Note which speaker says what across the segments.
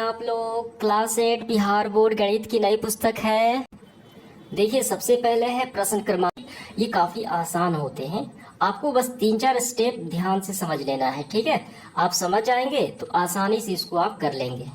Speaker 1: आप लोग। Class 8 Bihar board गणित की नई पुस्तक है। देखिए, सबसे पहले है प्रश्न क्रमांक। ये काफ़ी आसान होते हैं, आपको बस 3-4 स्टेप ध्यान से समझ लेना है। ठीक है, आप समझ जाएंगे तो आसानी से इसको आप कर लेंगे।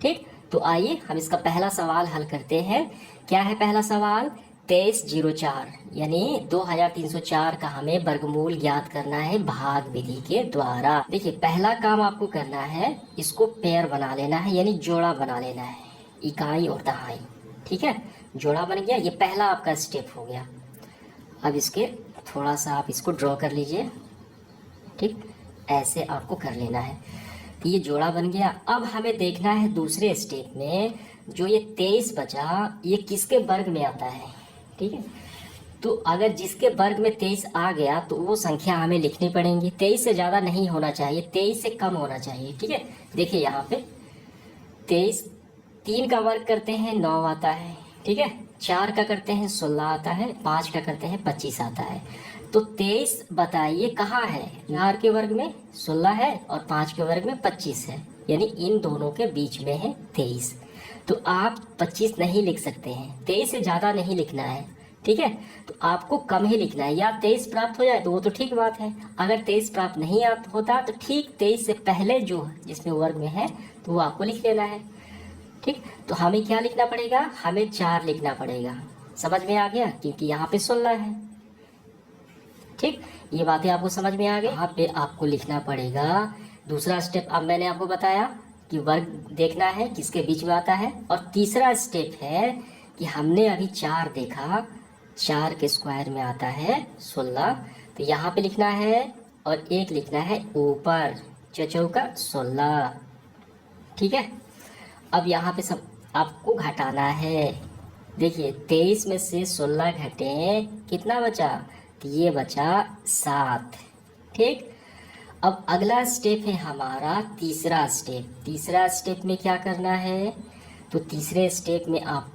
Speaker 1: ठीक, तो आइए हम इसका पहला सवाल हल करते हैं। क्या है पहला सवाल? 2304 यानी 2304 का हमें वर्गमूल ज्ञात करना है भाग विधि के द्वारा। देखिए, पहला काम आपको करना है, इसको पेयर बना लेना है यानी जोड़ा बना लेना है, इकाई और दहाई। ठीक है, जोड़ा बन गया, ये पहला आपका स्टेप हो गया। अब इसके थोड़ा सा आप इसको ड्रॉ कर लीजिए। ठीक, ऐसे आपको कर लेना है। तो ये जोड़ा बन गया। अब हमें देखना है दूसरे स्टेप में, जो ये 23 बचा, ये किसके वर्ग में आता है। ठीक है, तो अगर जिसके वर्ग में 23 आ गया तो वो संख्या हमें लिखनी पड़ेगी। 23 से ज़्यादा नहीं होना चाहिए, 23 से कम होना चाहिए। ठीक है, देखिए यहाँ पे 23, 3 का वर्ग करते हैं 9 आता है। ठीक है, 4 का करते हैं 16 आता है, 5 का करते हैं 25 आता है। तो 23 बताइए कहाँ है? 4 के वर्ग में 16 है और 5 के वर्ग में 25 है, यानी इन दोनों के बीच में है 23। तो आप 25 नहीं लिख सकते हैं, 23 से ज़्यादा नहीं लिखना है। ठीक है, तो आपको कम ही लिखना है। या 23 प्राप्त हो जाए तो वो तो ठीक बात है, अगर 23 प्राप्त नहीं होता तो ठीक 23 से पहले जो जिसमें वर्ग में है तो वो आपको लिख लेना है। ठीक, तो हमें क्या लिखना पड़ेगा? हमें 4 लिखना पड़ेगा। समझ में आ गया? क्योंकि यहाँ पे 16 है। ठीक, ये बातें आपको समझ में आ गई। यहाँ पे आपको लिखना पड़ेगा दूसरा स्टेप। अब मैंने आपको बताया कि वर्ग देखना है किसके बीच में आता है, और तीसरा स्टेप है कि हमने अभी 4 देखा, 4 के स्क्वायर में आता है 16, तो यहाँ पे लिखना है और एक लिखना है ऊपर, चौका 16। ठीक है, अब यहाँ पे सब आपको घटाना है। देखिए, 23 में से 16 घटे, कितना बचा? तो ये बचा 7। ठीक, अब अगला स्टेप है हमारा तीसरा स्टेप। तीसरा स्टेप में क्या करना है? तो तीसरे स्टेप में आप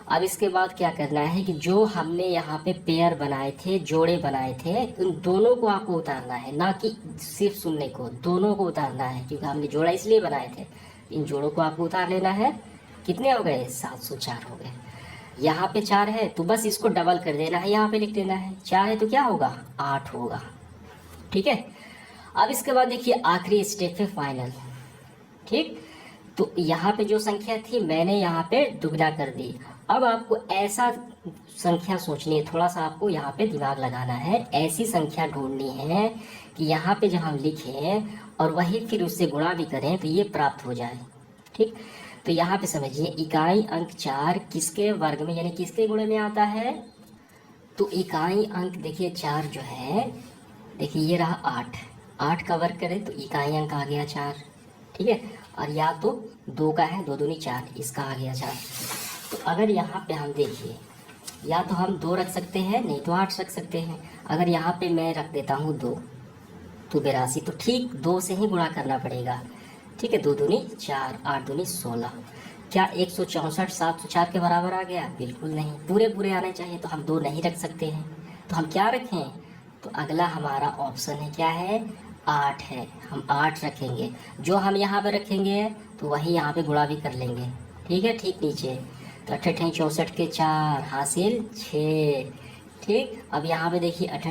Speaker 1: अब इसके बाद क्या करना है कि जो हमने यहाँ पे पेयर बनाए थे, जोड़े बनाए थे, उन दोनों को आपको उतारना है, ना कि सिर्फ सुनने को, दोनों को उतारना है, क्योंकि हमने जोड़ा इसलिए बनाए थे। इन जोड़ों को आपको उतार लेना है। कितने हो गए? 704 हो गए। यहाँ पे 4 है तो बस इसको डबल कर देना है, यहाँ पे लिख देना है। 4 है तो क्या होगा? 8 होगा। ठीक है, अब इसके बाद देखिए आखिरी स्टेप है फाइनल। ठीक, तो यहाँ पे जो संख्या थी मैंने यहाँ पे दुगना कर दी। अब आपको ऐसा संख्या सोचनी है, थोड़ा सा आपको यहाँ पे दिमाग लगाना है, ऐसी संख्या ढूंढनी है कि यहाँ पे जब हम लिखें और वही फिर उससे गुणा भी करें तो ये प्राप्त हो जाए। ठीक, तो यहाँ पे समझिए, इकाई अंक 4 किसके वर्ग में यानी किसके गुणे में आता है? तो इकाई अंक देखिए 4 जो है, देखिए ये रहा 8, 8 का वर्ग करें तो इकाई अंक आ गया 4। ठीक है, और या तो 2 का है, 2 दूनी 4, इसका आ गया 4। तो अगर यहाँ पे हम देखिए, या तो हम 2 रख सकते हैं, नहीं तो 8 रख सकते हैं। अगर यहाँ पे मैं रख देता हूँ 2 तो 82, तो ठीक 2 से ही गुणा करना पड़ेगा। ठीक है, 2 दूनी 4, 8 दूनी 16। क्या 164 704 के बराबर आ गया? बिल्कुल नहीं, पूरे पूरे आने चाहिए, तो हम 2 नहीं रख सकते हैं। तो हम क्या रखें? तो अगला हमारा ऑप्शन है, क्या है? 8 है, हम 8 रखेंगे। जो हम यहाँ पे रखेंगे तो वही यहाँ पे गुणा भी कर लेंगे। ठीक है, ठीक नीचे, तो 8 64 के 4 हासिल 6। ठीक, अब यहाँ पे देखिए 8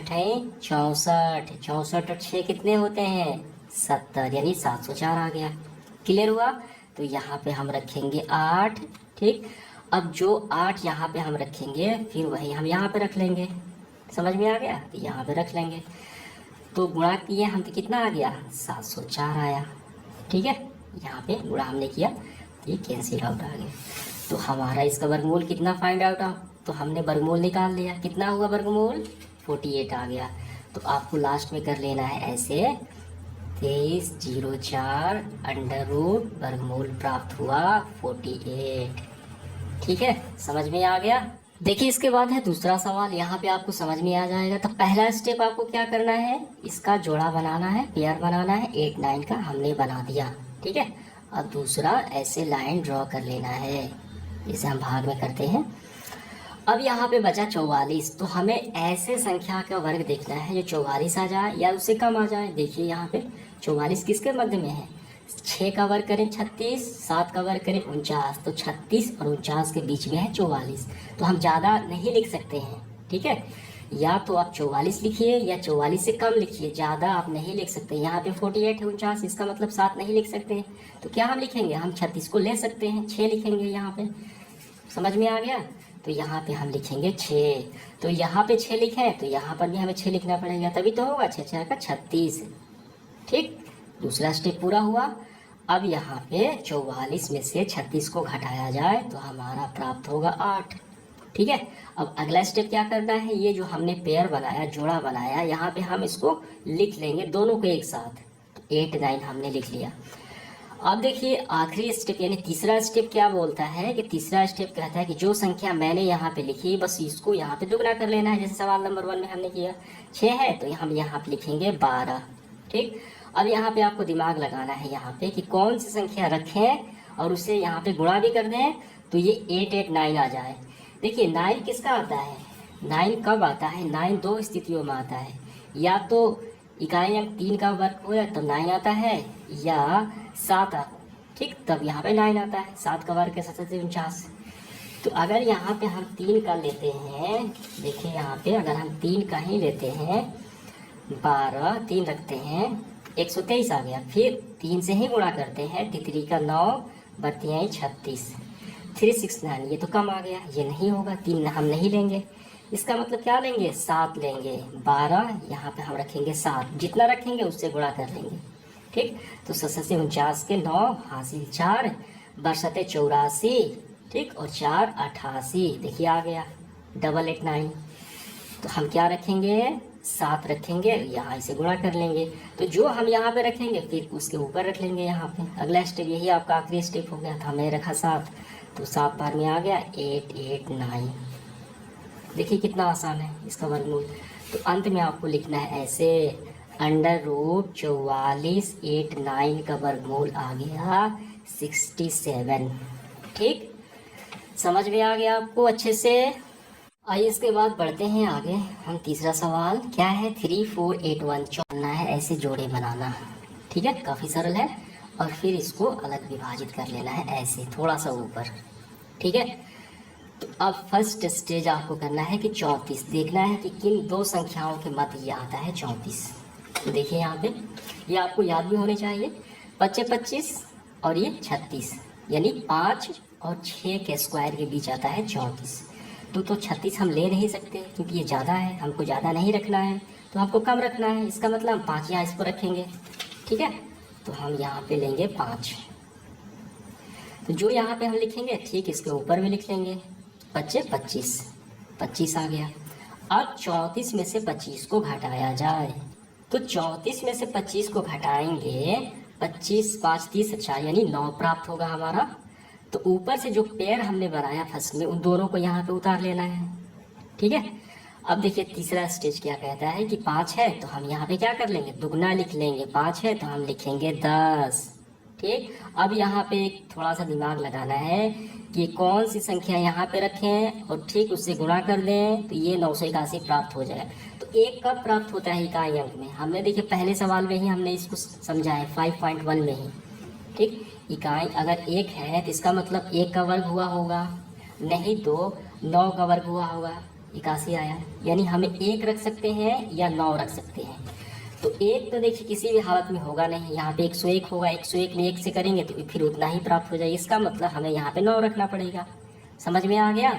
Speaker 1: 64, 64 और 6 कितने होते हैं? 70, यानी 704 आ गया। क्लियर हुआ? तो यहाँ पे हम रखेंगे 8। ठीक, अब जो 8 यहाँ पे हम रखेंगे फिर वही हम यहाँ पे रख लेंगे। समझ में आ गया? तो यहाँ पे रख लेंगे, तो गुणा किए हम तो कितना आ गया? 704 आया। ठीक है, यहाँ पे गुणा हमने किया, ये कैंसिल आउट आ गया। तो हमारा इसका वर्गमूल कितना फाइंड आउट आ, तो हमने वर्गमूल निकाल लिया। कितना हुआ वर्गमूल? 48 आ गया। तो आपको लास्ट में कर लेना है ऐसे, 2304 अंडर रूट वर्गमूल प्राप्त हुआ 48। ठीक है, समझ में आ गया? देखिए, इसके बाद है दूसरा सवाल। यहाँ पे आपको समझ में आ जाएगा। तो पहला स्टेप आपको क्या करना है? इसका जोड़ा बनाना है, पेयर बनाना है। 8 9 का हमने बना दिया। ठीक है, अब दूसरा ऐसे लाइन ड्रॉ कर लेना है, जिसे हम भाग में करते हैं। अब यहाँ पे बचा 44, तो हमें ऐसे संख्या का वर्ग देखना है जो 44 आ जाए या उससे कम आ जाए। देखिए यहाँ पे 44 किसके मध्य में है? 6 का वर्ग करें 36, 7 का वर्ग करें 49, तो 36 और 49 के बीच में है 44। तो हम ज़्यादा नहीं लिख सकते हैं, ठीक है। या तो आप 44 लिखिए या 44 से कम लिखिए, ज़्यादा आप नहीं लिख सकते। यहाँ पे 48 है 49, इसका मतलब 7 नहीं लिख सकते हैं। तो क्या हम लिखेंगे, हम 36 को ले सकते हैं, 6 लिखेंगे यहाँ पे। समझ में आ गया। तो यहाँ पे हम लिखेंगे 6। तो यहाँ पे 6 लिखे तो यहाँ पर भी हमें 6 लिखना पड़ेगा, तभी तो होगा 6 6 का 36। ठीक, दूसरा स्टेप पूरा हुआ। अब यहाँ पे 44 में से 36 को घटाया जाए तो हमारा प्राप्त होगा 8। ठीक है। अब अगला स्टेप क्या करना है, ये जो हमने पेयर बनाया, जोड़ा बनाया, यहाँ पे हम इसको लिख लेंगे दोनों को एक साथ। तो 8 9 हमने लिख लिया। अब देखिए आखिरी स्टेप यानी तीसरा स्टेप क्या बोलता है कि तीसरा स्टेप कहता है कि जो संख्या मैंने यहाँ पे लिखी बस इसको यहाँ पे दुगना कर लेना है। जैसे सवाल नंबर 1 में हमने किया 6 है तो हम यहाँ पे लिखेंगे 12। ठीक, अब यहाँ पे आपको दिमाग लगाना है यहाँ पे कि कौन सी संख्या रखें और उसे यहाँ पे गुणा भी कर दें तो ये 8 8 9 आ जाए। देखिए 9 किसका आता है, 9 कब आता है, 9 दो स्थितियों में आता है। या तो इकाई अंक 3 का वर्ग हो तब 9 आता है, या 7 आता, ठीक, तब यहाँ पे 9 आता है। 7 का वर्ग के 49। तो अगर यहाँ पे हम 3 का लेते हैं, देखिए यहाँ पे अगर हम 3 का ही लेते हैं, 12 3 रखते हैं 123 आ गया। फिर 3 से ही गुणा करते हैं, तितरी का 9 बत्तियाँ 36 369, ये तो कम आ गया, ये नहीं होगा, 3 हम नहीं लेंगे। इसका मतलब क्या लेंगे, 7 लेंगे। 12 यहाँ पे हम रखेंगे 7, जितना रखेंगे उससे गुणा कर लेंगे। ठीक, तो 7 49 के 9 हासिल 4 बरसते 84, ठीक, और 4 88, देखिए आ गया 889। तो हम क्या रखेंगे, 7 रखेंगे, यहाँ इसे गुणा कर लेंगे। तो जो हम यहाँ पे रखेंगे फिर उसके ऊपर रख लेंगे यहाँ पे। अगला स्टेप यही आपका आखिरी स्टेप हो गया था। हमने रखा 7, तो 7 बार में आ गया 8 8 9। देखिए कितना आसान है इसका वर्गमूल। तो अंत में आपको लिखना है ऐसे, √44 8 9 का वर्गमूल आ गया 67। ठीक, समझ में आ गया आपको अच्छे से। आइए इसके बाद बढ़ते हैं आगे। हम तीसरा सवाल क्या है, 3 4 8 1 चुनना है, ऐसे जोड़े बनाना। ठीक है, काफ़ी सरल है। और फिर इसको अलग विभाजित कर लेना है ऐसे थोड़ा सा ऊपर। ठीक है, तो अब फर्स्ट स्टेज आपको करना है कि 34 देखना है कि किन दो संख्याओं के मध्य ये आता है 34। तो देखिए यहाँ पे ये आपको याद भी होने चाहिए, 25 25 और ये 36, यानी 5 और 6 के स्क्वायर के बीच आता है 34। तो 36 हम ले नहीं सकते क्योंकि ये ज़्यादा है, हमको ज़्यादा नहीं रखना है, तो हमको कम रखना है। इसका मतलब हम 5 यहाँ इस पर रखेंगे। ठीक है, तो हम यहाँ पे लेंगे 5। तो जो यहाँ पे हम लिखेंगे ठीक इसके ऊपर भी लिख लेंगे 25 25 25 आ गया। अब 34 में से 25 को घटाया जाए, तो 34 में से 25 को घटाएंगे, 25 5 30 अच्छा यानी 9 प्राप्त होगा हमारा। तो ऊपर से जो पेयर हमने बनाया फर्स्ट में उन दोनों को यहाँ पे उतार लेना है। ठीक है, अब देखिए तीसरा स्टेज क्या कहता है कि 5 है तो हम यहाँ पे क्या कर लेंगे, दुगना लिख लेंगे। 5 है तो हम लिखेंगे 10। ठीक, अब यहाँ पे थोड़ा सा दिमाग लगाना है कि कौन सी संख्या यहाँ पे रखें और ठीक उससे गुणा कर दें तो ये 981 प्राप्त हो जाए। तो 1 कब प्राप्त होता है इकाई अंक में, हमने देखिए पहले सवाल में ही हमने इसको समझा है 5.1 में ही। ठीक, इकाई अगर 1 है तो इसका मतलब 1 का वर्ग हुआ होगा, नहीं तो 9 का वर्ग हुआ होगा, 81 आया। यानी हमें 1 रख सकते हैं या 9 रख सकते हैं। तो 1 तो देखिए किसी भी हालत में होगा नहीं, यहाँ पे 101 होगा, 101 में 1 से करेंगे तो फिर उतना ही प्राप्त हो जाएगा। इसका मतलब हमें यहाँ पे 9 रखना पड़ेगा। समझ में आ गया।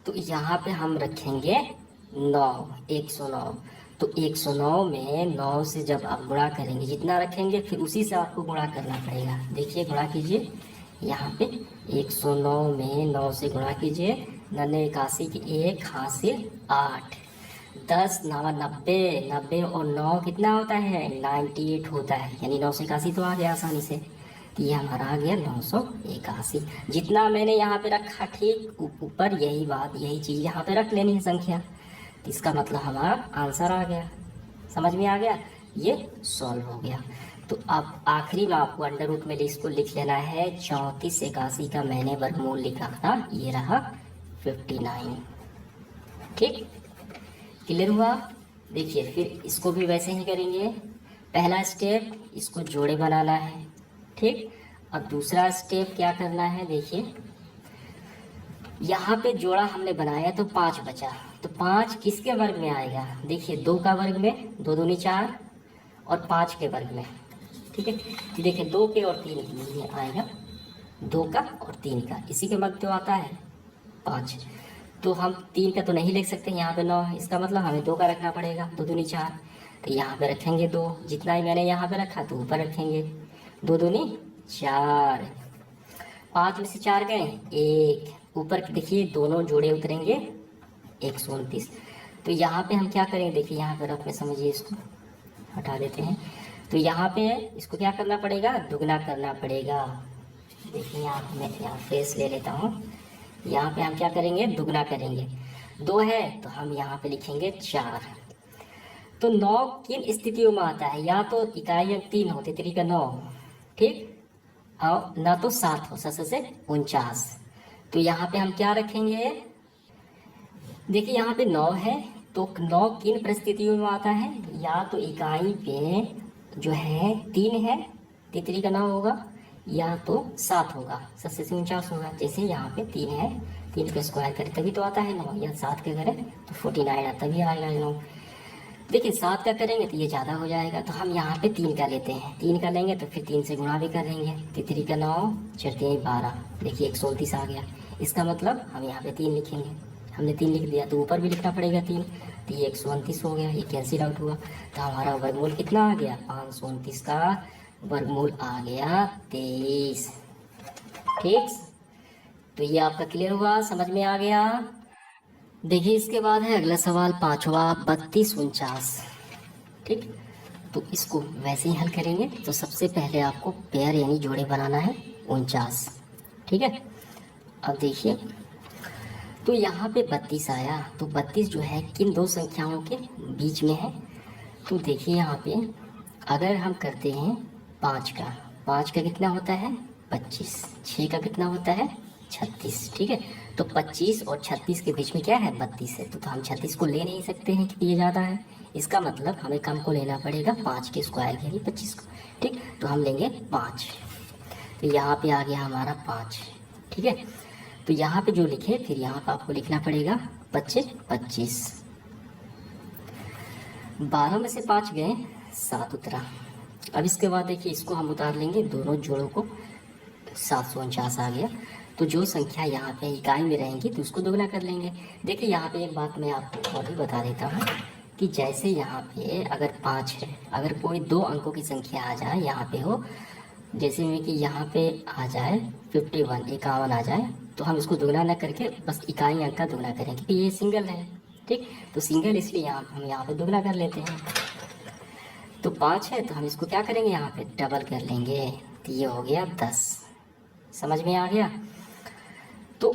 Speaker 1: तो यहाँ पे हम रखेंगे 9, 109। तो 109 में 9 से जब आप गुणा करेंगे जितना रखेंगे फिर उसी से आपको गुणा करना पड़ेगा। देखिए गुणा कीजिए, यहाँ पे 109 में 9 से गुणा कीजिए, 99 81 की 1 हासिल 8, 10 9 90, 90 और 9 कितना होता है 98 होता है, यानी 981 तो आ गया आसानी से। तो ये हमारा आ गया 981। जितना मैंने यहाँ पे रखा ठीक ऊपर यही बात यही चीज़ यहाँ पे रख लेनी है संख्या, तो इसका मतलब हमारा आंसर आ गया। समझ में आ गया, ये सॉल्व हो गया। तो अब आखिरी में आपको अंडर रूट में इसको लिख लेना है। 34 81 का मैंने वर्गमूल लिखा था, ये रहा 59। ठीक, क्लियर हुआ। देखिए फिर इसको भी वैसे ही करेंगे। पहला स्टेप इसको जोड़े बनाना है। ठीक। अब दूसरा स्टेप क्या करना है, देखिए यहाँ पे जोड़ा हमने बनाया तो 5 बचा, तो 5 किसके वर्ग में आएगा, देखिए 2 का वर्ग में, 2 दूनी 4 और 5 के वर्ग में, ठीक है। तो देखिए 2 के और 3 के लिए आएगा, 2 का और 3 का, इसी के वर्ग तो आता है 5। तो हम 3 का तो नहीं लिख सकते, यहाँ पे 9 है, इसका मतलब हमें 2 का रखना पड़ेगा, 2 दूनी 4, तो यहाँ पे रखेंगे 2, जितना ही मैंने यहाँ पे रखा तो ऊपर रखेंगे, 2 दूनी 4, 5 में से 4 गए 1, ऊपर देखिए दोनों जोड़े उतरेंगे 129। तो यहाँ पे हम क्या करेंगे, देखिए यहाँ पे रफ में समझिए, इसको हटा देते हैं। तो यहाँ पे इसको क्या करना पड़ेगा, दुगना करना पड़ेगा। देखिए यहाँ मैं यहाँ फेस ले लेता हूँ, यहाँ पे हम क्या करेंगे, दुगना करेंगे, 2 है तो हम यहाँ पे लिखेंगे 4। तो 9 किन स्थितियों में आता है, या तो इकाई अंक 3 हो, तितरी का 9, ठीक, और ना तो 7 हो, 7 से 49। तो यहाँ पे हम क्या रखेंगे, देखिए यहाँ पे 9 है, तो 9 किन परिस्थितियों में आता है, या तो इकाई पे जो है 3 है, तितरी का 9 होगा, या तो 7 होगा, 7 से 49 होगा। जैसे यहाँ पे 3 है, 3 का स्क्वायर करें तभी तो आता है 9, या 7 के करें तो 49 आता तभी आएगा 9। देखिए 7 का करेंगे तो ये ज़्यादा हो जाएगा, तो हम यहाँ पे 3 का लेते हैं, 3 का लेंगे तो फिर 3 से गुणा भी कर लेंगे, तितरी का 9 चढ़ते 12, देखिए 129 आ गया। इसका मतलब हम यहाँ पे 3 लिखेंगे, हमने 3 लिख दिया तो ऊपर भी लिखना पड़ेगा 3, तो ये 129 हो गया, ये कैंसिल आउट हुआ। तो हमारा वर्गमूल कितना आ गया, 529 का वर्गमूल आ गया 23, ठीक। तो ये आपका क्लियर हुआ, समझ में आ गया। देखिए इसके बाद है अगला सवाल, 5वां 32 49, ठीक। तो इसको वैसे ही हल करेंगे। तो सबसे पहले आपको पेयर यानी जोड़े बनाना है 49, ठीक है। अब देखिए तो यहाँ पे 32 आया, तो 32 जो है किन दो संख्याओं के बीच में है, तो देखिए यहाँ पे अगर हम करते हैं 5 का कितना होता है 25, 6 का कितना होता है 36, ठीक है। तो 25 और 36 के बीच में क्या है 32 है, तो हम 36 को ले नहीं सकते हैं कि ये ज़्यादा है, इसका मतलब हमें कम को लेना पड़ेगा 5 के स्क्वायर यानी 25 को, ठीक। तो हम लेंगे 5, तो यहाँ पे आ गया हमारा 5, ठीक है। तो यहाँ पे जो लिखे फिर यहाँ पे आपको लिखना पड़ेगा 25 25, 12 में से 5 गए 7 उतरा। अब इसके बाद देखिए इसको हम उतार लेंगे, दोनों जोड़ों को 749 आ गया। तो जो संख्या यहाँ पे इकाई में रहेंगी तो उसको दोगुना कर लेंगे। देखिए यहाँ पे एक बात मैं आपको और भी बता देता हूँ कि जैसे यहाँ पे अगर 5 है, अगर कोई 2 अंकों की संख्या आ जाए यहाँ पे हो, जैसे में कि यहाँ पे आ जाए 51 51 आ जाए, तो हम इसको दोगुना न करके बस इकाई अंक का दोगुना करें, क्योंकि ये सिंगल है, ठीक। तो सिंगल इसलिए हम यहाँ पे दोगुना कर लेते हैं। तो 5 है तो हम इसको क्या करेंगे, यहाँ पे डबल कर लेंगे, तो ये हो गया 10, समझ में आ गया। तो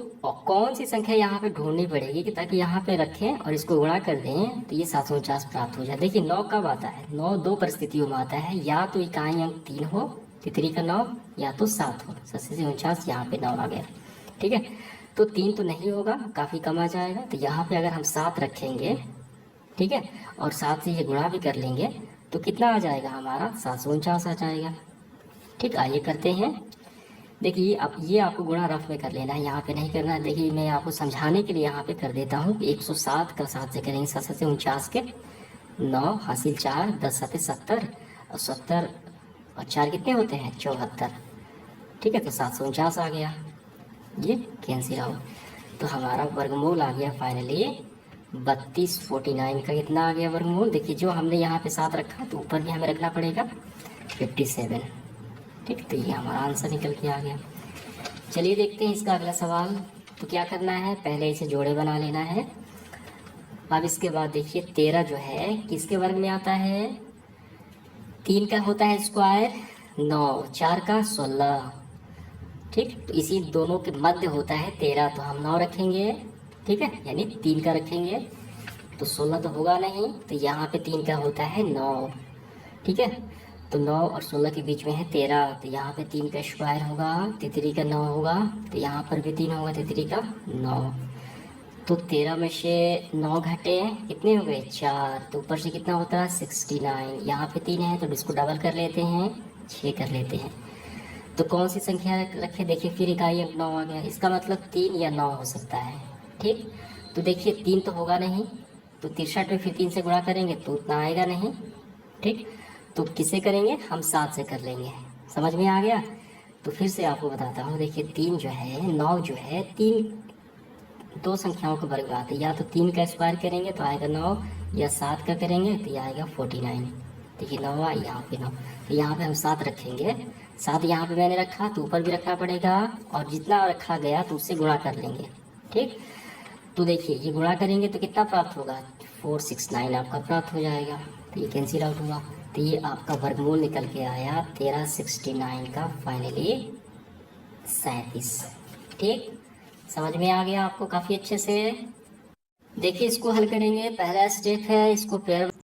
Speaker 1: कौन सी संख्या यहाँ पे ढूंढनी पड़ेगी कि ताकि यहाँ पे रखें और इसको गुणा कर दें तो ये 749 प्राप्त हो जाए। देखिए 9 कब आता है, 9 दो परिस्थितियों में आता है, या तो इकाई अंक 3 हो, तितरी का 9, या तो 7 हो, 7 से 49 यहाँ पे 9 आ गया, ठीक है। तो 3 तो नहीं होगा, काफ़ी कम आ जाएगा, तो यहाँ पे अगर हम 7 रखेंगे, ठीक है, और 7 से ये गुणा भी कर लेंगे तो कितना आ जाएगा हमारा 749 आ जाएगा, ठीक। आइए करते हैं। देखिए अब ये आपको गुणा रफ में कर लेना है, यहाँ पे नहीं करना है। देखिए मैं आपको समझाने के लिए यहाँ पे कर देता हूँ, 107 का 7 से करेंगे, 7 से 49 के 9 हासिल 4, 10 7 70, और 70 और 4 कितने होते हैं 74, ठीक है। तो 749 आ गया, ये कैंसिल आउट। तो हमारा वर्गमूल आ गया फाइनली 32 49 का कितना आ गया वर्गमूल। देखिए जो हमने यहाँ पे 7 रखा तो ऊपर भी हमें रखना पड़ेगा 57, ठीक। तो ये हमारा आंसर निकल के आ गया। चलिए देखते हैं इसका अगला सवाल। तो क्या करना है, पहले इसे जोड़े बना लेना है। अब इसके बाद देखिए 13 जो है किसके वर्ग में आता है, 3 का होता है स्क्वायर 9, 4 का 16, ठीक। तो इसी दोनों के मध्य होता है 13, तो हम 9 रखेंगे, ठीक है, यानी 3 का रखेंगे तो 16 तो होगा नहीं, तो यहाँ पे 3 का होता है 9, ठीक है। तो 9 और 16 के बीच में है 13, तो यहाँ पे 3 का स्क्वायर होगा, तितरी का 9 होगा, तो यहाँ पर भी 3 होगा, तितरी का 9। तो 13 में से 9 घटे कितने हो गए 4, तो ऊपर से कितना होता है 69, यहाँ पे 3 है तो इसको डबल कर लेते हैं 6 कर लेते हैं। तो कौन सी संख्या रखे, देखिए फिर इकाई अंक 9 आ गया, इसका मतलब 3 या 9 हो सकता है। ठीक, तो देखिए 3 तो होगा नहीं, तो 63 में फिर 3 से गुणा करेंगे तो उतना आएगा नहीं। ठीक, तो किससे करेंगे, हम 7 से कर लेंगे। समझ में आ गया। तो फिर से आपको बताता हूँ, देखिए 3 जो है, 9 जो है, 3 दो संख्याओं का वर्ग आता है, या तो 3 का स्क्वायर करेंगे तो आएगा 9, या 7 का करेंगे तो ये आएगा 49। देखिए 9 आ, यहाँ पे 9, तो यहाँ पे हम 7 रखेंगे। 7 यहाँ पे मैंने रखा तो ऊपर भी रखना पड़ेगा, और जितना रखा गया तो उससे गुणा कर लेंगे। ठीक, तो देखिए ये गुणा करेंगे तो कितना प्राप्त होगा, 469 आपका प्राप्त हो जाएगा। तो ये कैंसिल आउट हुआ, तो ये आपका वर्गमूल निकल के आया 1369 का फाइनली 37। ठीक, समझ में आ गया आपको काफ़ी अच्छे से। देखिए इसको हल करेंगे, पहला स्टेप है इसको पेयर